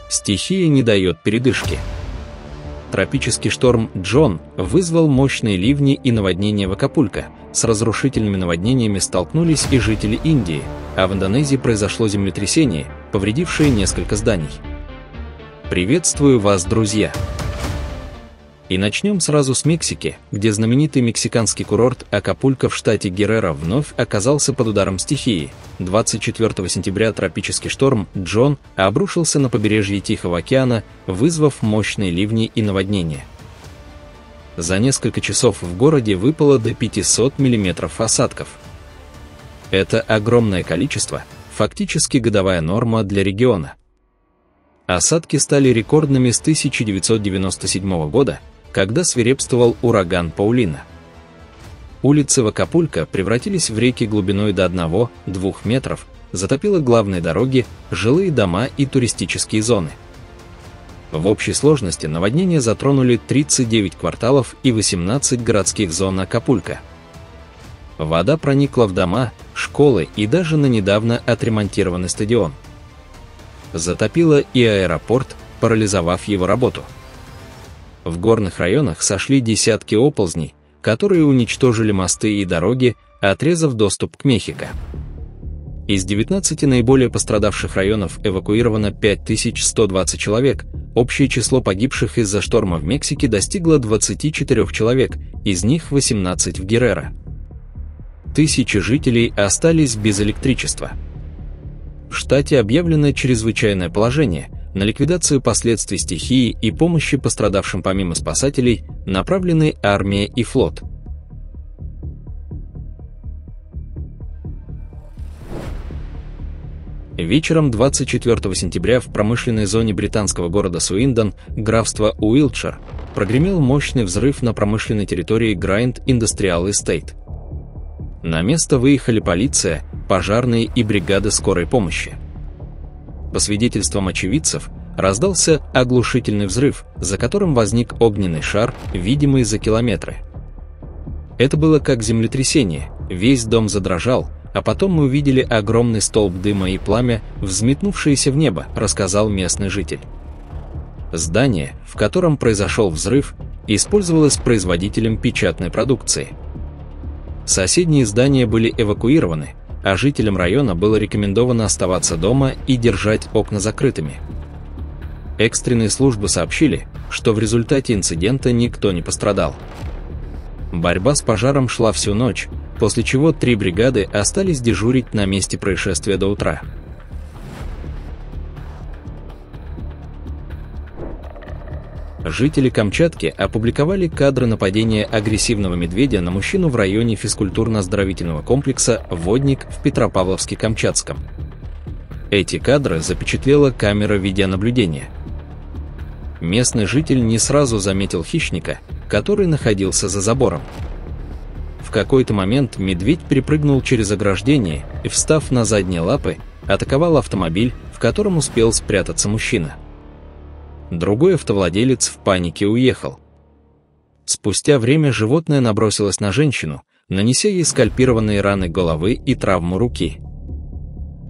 Стихия не дает передышки. Тропический шторм Джон вызвал мощные ливни и наводнения в Акапулько. С разрушительными наводнениями столкнулись и жители Индии, а в Индонезии произошло землетрясение, повредившее несколько зданий. Приветствую вас, друзья! И начнем сразу с Мексики, где знаменитый мексиканский курорт Акапулько в штате Герреро вновь оказался под ударом стихии. 24 сентября тропический шторм Джон обрушился на побережье Тихого океана, вызвав мощные ливни и наводнения. За несколько часов в городе выпало до 500 мм осадков. Это огромное количество, фактически годовая норма для региона. Осадки стали рекордными с 1997 года, когда свирепствовал ураган Паулина. Улицы в Акапулько превратились в реки глубиной до 1-2 метров, затопило главные дороги, жилые дома и туристические зоны. В общей сложности наводнения затронули 39 кварталов и 18 городских зон Акапулько. Вода проникла в дома, школы и даже на недавно отремонтированный стадион. Затопило и аэропорт, парализовав его работу. В горных районах сошли десятки оползней, которые уничтожили мосты и дороги, отрезав доступ к Мехико. Из 19 наиболее пострадавших районов эвакуировано 5120 человек, общее число погибших из-за шторма в Мексике достигло 24 человек, из них 18 в Герреро. Тысячи жителей остались без электричества. В штате объявлено чрезвычайное положение. На ликвидацию последствий стихии и помощи пострадавшим помимо спасателей направлены армия и флот. Вечером 24 сентября в промышленной зоне британского города Суиндон, графства Уилтшир, прогремел мощный взрыв на промышленной территории Грайнд Индустриал Эстейт. На место выехали полиция, пожарные и бригады скорой помощи. По свидетельствам очевидцев, раздался оглушительный взрыв, за которым возник огненный шар, видимый за километры. Это было как землетрясение, весь дом задрожал, а потом мы увидели огромный столб дыма и пламя, взметнувшиеся в небо, рассказал местный житель. Здание, в котором произошел взрыв, использовалось производителем печатной продукции. Соседние здания были эвакуированы, а жителям района было рекомендовано оставаться дома и держать окна закрытыми. Экстренные службы сообщили, что в результате инцидента никто не пострадал. Борьба с пожаром шла всю ночь, после чего 3 бригады остались дежурить на месте происшествия до утра. Жители Камчатки опубликовали кадры нападения агрессивного медведя на мужчину в районе физкультурно-оздоровительного комплекса «Водник» в Петропавловске-Камчатском. Эти кадры запечатлела камера видеонаблюдения. Местный житель не сразу заметил хищника, который находился за забором. В какой-то момент медведь перепрыгнул через ограждение и, встав на задние лапы, атаковал автомобиль, в котором успел спрятаться мужчина. Другой автовладелец в панике уехал. Спустя время животное набросилось на женщину, нанеся ей скальпированные раны головы и травму руки.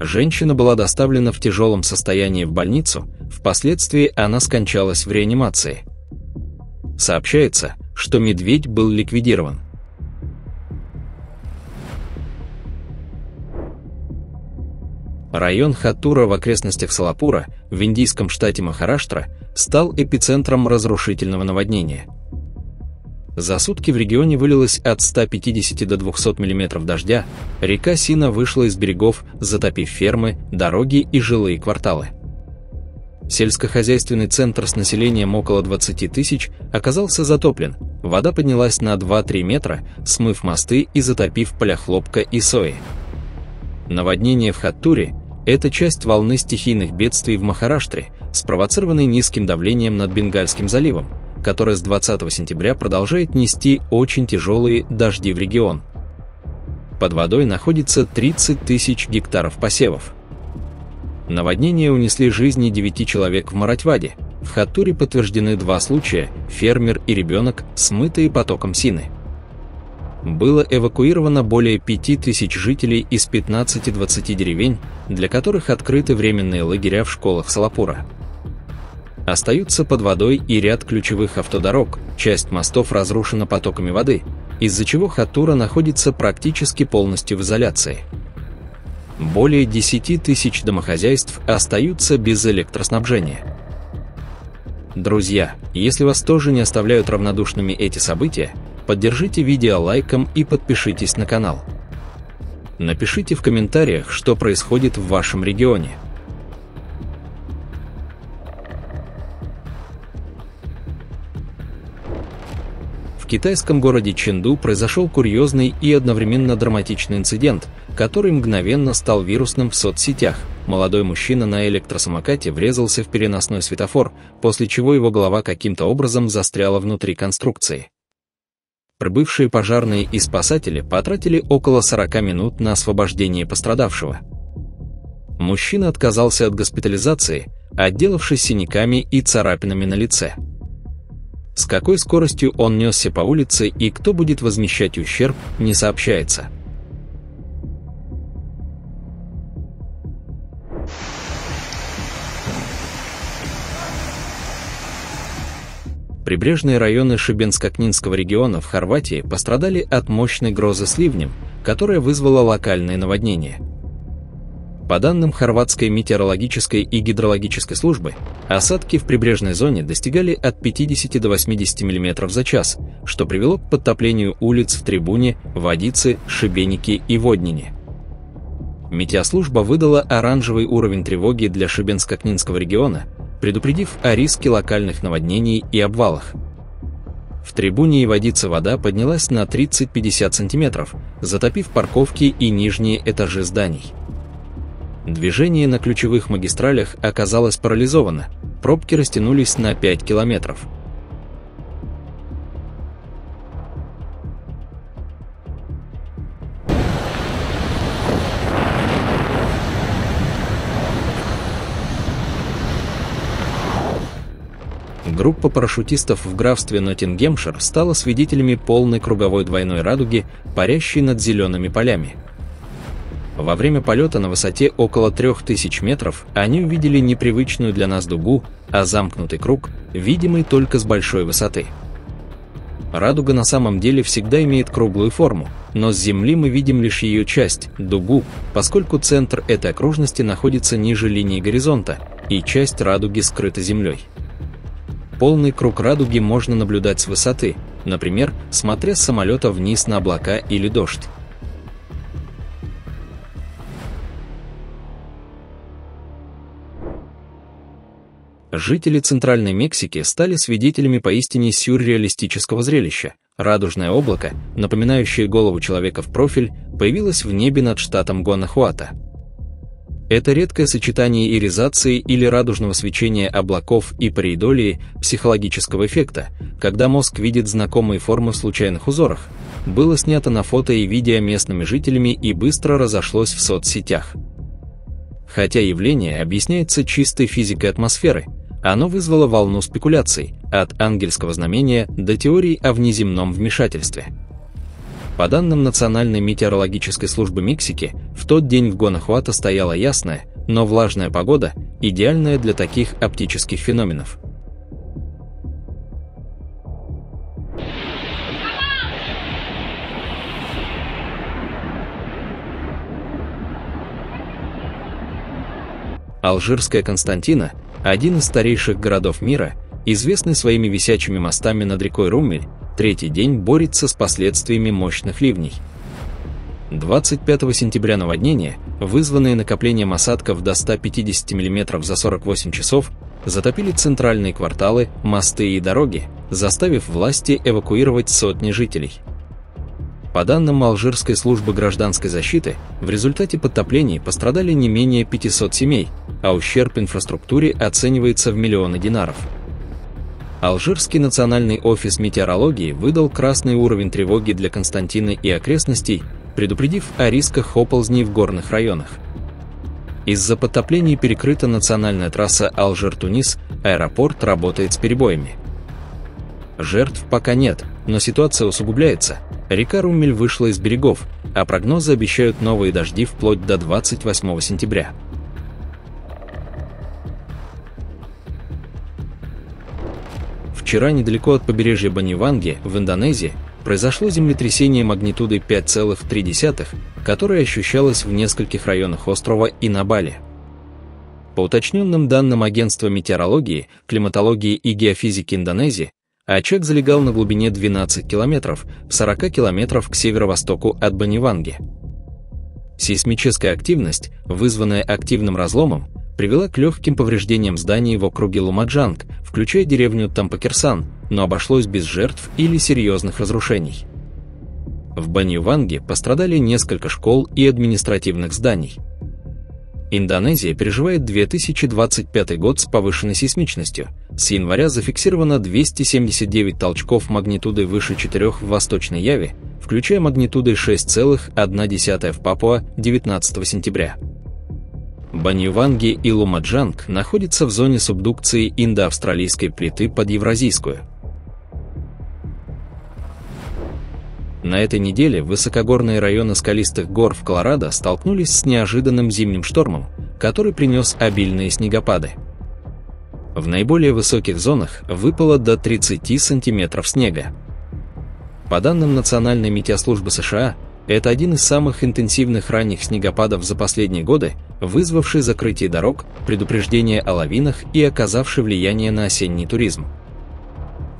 Женщина была доставлена в тяжелом состоянии в больницу, впоследствии она скончалась в реанимации. Сообщается, что медведь был ликвидирован. Район Хаттура в окрестностях Солапура в индийском штате Махараштра стал эпицентром разрушительного наводнения. За сутки в регионе вылилось от 150 до 200 мм дождя, река Сина вышла из берегов, затопив фермы, дороги и жилые кварталы. Сельскохозяйственный центр с населением около 20 тысяч оказался затоплен, вода поднялась на 2-3 метра, смыв мосты и затопив поля хлопка и сои. Наводнение в Хаттуре – это часть волны стихийных бедствий в Махараштре, спровоцированной низким давлением над Бенгальским заливом, которое с 20 сентября продолжает нести очень тяжелые дожди в регион. Под водой находится 30 тысяч гектаров посевов. Наводнения унесли жизни 9 человек в Маратьваде. В Хаттуре подтверждены 2 случая – фермер и ребенок, смытые потоком Сины. Было эвакуировано более 5000 жителей из 15-20 деревень, для которых открыты временные лагеря в школах Солапура. Остаются под водой и ряд ключевых автодорог, часть мостов разрушена потоками воды, из-за чего Хатура находится практически полностью в изоляции. Более 10 тысяч домохозяйств остаются без электроснабжения. Друзья, если вас тоже не оставляют равнодушными эти события, поддержите видео лайком и подпишитесь на канал. Напишите в комментариях, что происходит в вашем регионе. В китайском городе Чэнду произошел курьезный и одновременно драматичный инцидент, который мгновенно стал вирусным в соцсетях. Молодой мужчина на электросамокате врезался в переносной светофор, после чего его голова каким-то образом застряла внутри конструкции. Прибывшие пожарные и спасатели потратили около 40 минут на освобождение пострадавшего. Мужчина отказался от госпитализации, отделавшись синяками и царапинами на лице. С какой скоростью он несся по улице и кто будет возмещать ущерб, не сообщается. Прибрежные районы Шибенско-Книнского региона в Хорватии пострадали от мощной грозы с ливнем, которая вызвала локальные наводнения. По данным Хорватской метеорологической и гидрологической службы, осадки в прибрежной зоне достигали от 50 до 80 мм за час, что привело к подтоплению улиц в Трибуне, Водице, Шибенике и Воднине. Метеослужба выдала оранжевый уровень тревоги для Шибенско-Книнского региона, предупредив о риске локальных наводнений и обвалах. В Трибуне и Водице вода поднялась на 30-50 см, затопив парковки и нижние этажи зданий. Движение на ключевых магистралях оказалось парализовано, пробки растянулись на 5 километров. Группа парашютистов в графстве Ноттингемшир стала свидетелями полной круговой двойной радуги, парящей над зелеными полями. Во время полета на высоте около 3000 метров они увидели непривычную для нас дугу, а замкнутый круг, видимый только с большой высоты. Радуга на самом деле всегда имеет круглую форму, но с Земли мы видим лишь ее часть, дугу, поскольку центр этой окружности находится ниже линии горизонта, и часть радуги скрыта Землей. Полный круг радуги можно наблюдать с высоты, например, смотря с самолета вниз на облака или дождь. Жители Центральной Мексики стали свидетелями поистине сюрреалистического зрелища. Радужное облако, напоминающее голову человека в профиль, появилось в небе над штатом Гуанахуато. Это редкое сочетание иризации или радужного свечения облаков и пареидолии психологического эффекта, когда мозг видит знакомые формы в случайных узорах, было снято на фото и видео местными жителями и быстро разошлось в соцсетях. Хотя явление объясняется чистой физикой атмосферы, оно вызвало волну спекуляций, от ангельского знамения до теорий о внеземном вмешательстве. По данным Национальной метеорологической службы Мексики, в тот день в Гуанахуато стояла ясная, но влажная погода, идеальная для таких оптических феноменов. Алжирская Константина, один из старейших городов мира, известный своими висячими мостами над рекой Румель, третий день борется с последствиями мощных ливней. 25 сентября наводнения, вызванные накоплением осадков до 150 мм за 48 часов, затопили центральные кварталы, мосты и дороги, заставив власти эвакуировать сотни жителей. По данным Алжирской службы гражданской защиты, в результате подтоплений пострадали не менее 500 семей, а ущерб инфраструктуре оценивается в миллионы динаров. Алжирский национальный офис метеорологии выдал красный уровень тревоги для Константины и окрестностей, предупредив о рисках оползней в горных районах. Из-за подтоплений перекрыта национальная трасса Алжир-Тунис, аэропорт работает с перебоями. Жертв пока нет, но ситуация усугубляется. Река Румель вышла из берегов, а прогнозы обещают новые дожди вплоть до 28 сентября. Вчера недалеко от побережья Баньеванги в Индонезии произошло землетрясение магнитудой 5,3, которое ощущалось в нескольких районах острова и на Бали. По уточненным данным Агентства метеорологии, климатологии и геофизики Индонезии, очаг залегал на глубине 12 километров, в 40 километров к северо-востоку от Баньеванги. Сейсмическая активность, вызванная активным разломом, привела к легким повреждениям зданий в округе Лумаджанг, включая деревню Тампакерсан, но обошлось без жертв или серьезных разрушений. В Баньеванге пострадали несколько школ и административных зданий. Индонезия переживает 2025 год с повышенной сейсмичностью. С января зафиксировано 279 толчков магнитудой выше 4 в Восточной Яве, включая магнитудой 6,1 в Папуа 19 сентября. Баньеванги и Лумаджанг находятся в зоне субдукции индоавстралийской плиты под Евразийскую. На этой неделе высокогорные районы скалистых гор в Колорадо столкнулись с неожиданным зимним штормом, который принес обильные снегопады. В наиболее высоких зонах выпало до 30 сантиметров снега. По данным Национальной метеослужбы США, это один из самых интенсивных ранних снегопадов за последние годы, вызвавший закрытие дорог, предупреждение о лавинах и оказавший влияние на осенний туризм.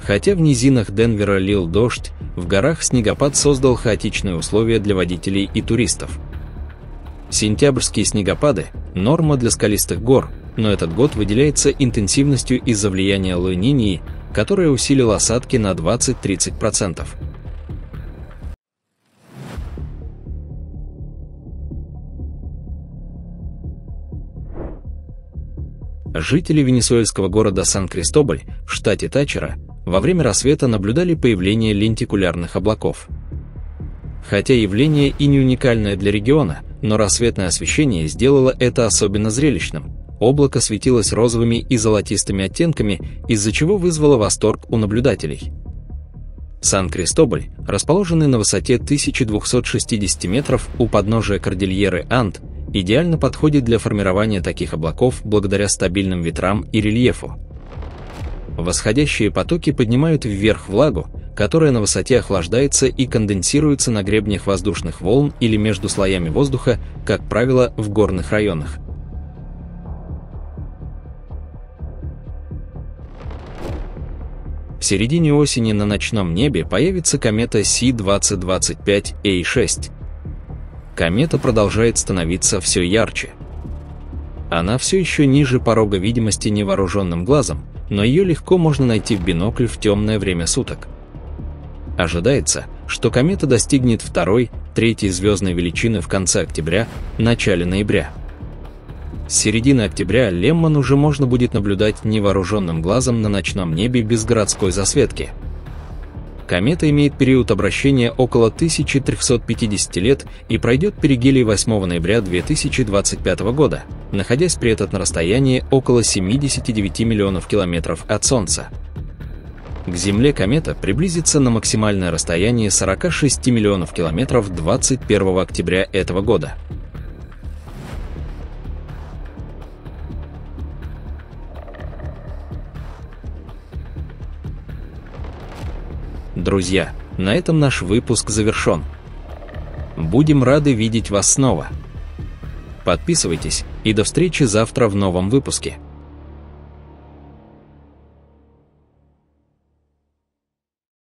Хотя в низинах Денвера лил дождь, в горах снегопад создал хаотичные условия для водителей и туристов. Сентябрьские снегопады – норма для скалистых гор, но этот год выделяется интенсивностью из-за влияния Ла-Ниньи, которая усилила осадки на 20-30%. Жители венесуэльского города Сан-Кристобаль в штате Тачера во время рассвета наблюдали появление лентикулярных облаков. Хотя явление и не уникальное для региона, но рассветное освещение сделало это особенно зрелищным. Облако светилось розовыми и золотистыми оттенками, из-за чего вызвало восторг у наблюдателей. Сан-Кристобаль, расположенный на высоте 1260 метров у подножия кордильеры Анд, идеально подходит для формирования таких облаков благодаря стабильным ветрам и рельефу. Восходящие потоки поднимают вверх влагу, которая на высоте охлаждается и конденсируется на гребнях воздушных волн или между слоями воздуха, как правило, в горных районах. В середине осени на ночном небе появится комета C-2025A6. Комета продолжает становиться все ярче. Она все еще ниже порога видимости невооруженным глазом, но ее легко можно найти в бинокль в темное время суток. Ожидается, что комета достигнет второй, третьей звездной величины в конце октября, начале ноября. С середины октября Лемман уже можно будет наблюдать невооруженным глазом на ночном небе без городской засветки. Комета имеет период обращения около 1350 лет и пройдет перигелий 8 ноября 2025 года, находясь при этом на расстоянии около 79 миллионов километров от Солнца. К Земле комета приблизится на максимальное расстояние 46 миллионов километров 21 октября этого года. Друзья, на этом наш выпуск завершен. Будем рады видеть вас снова. Подписывайтесь и до встречи завтра в новом выпуске.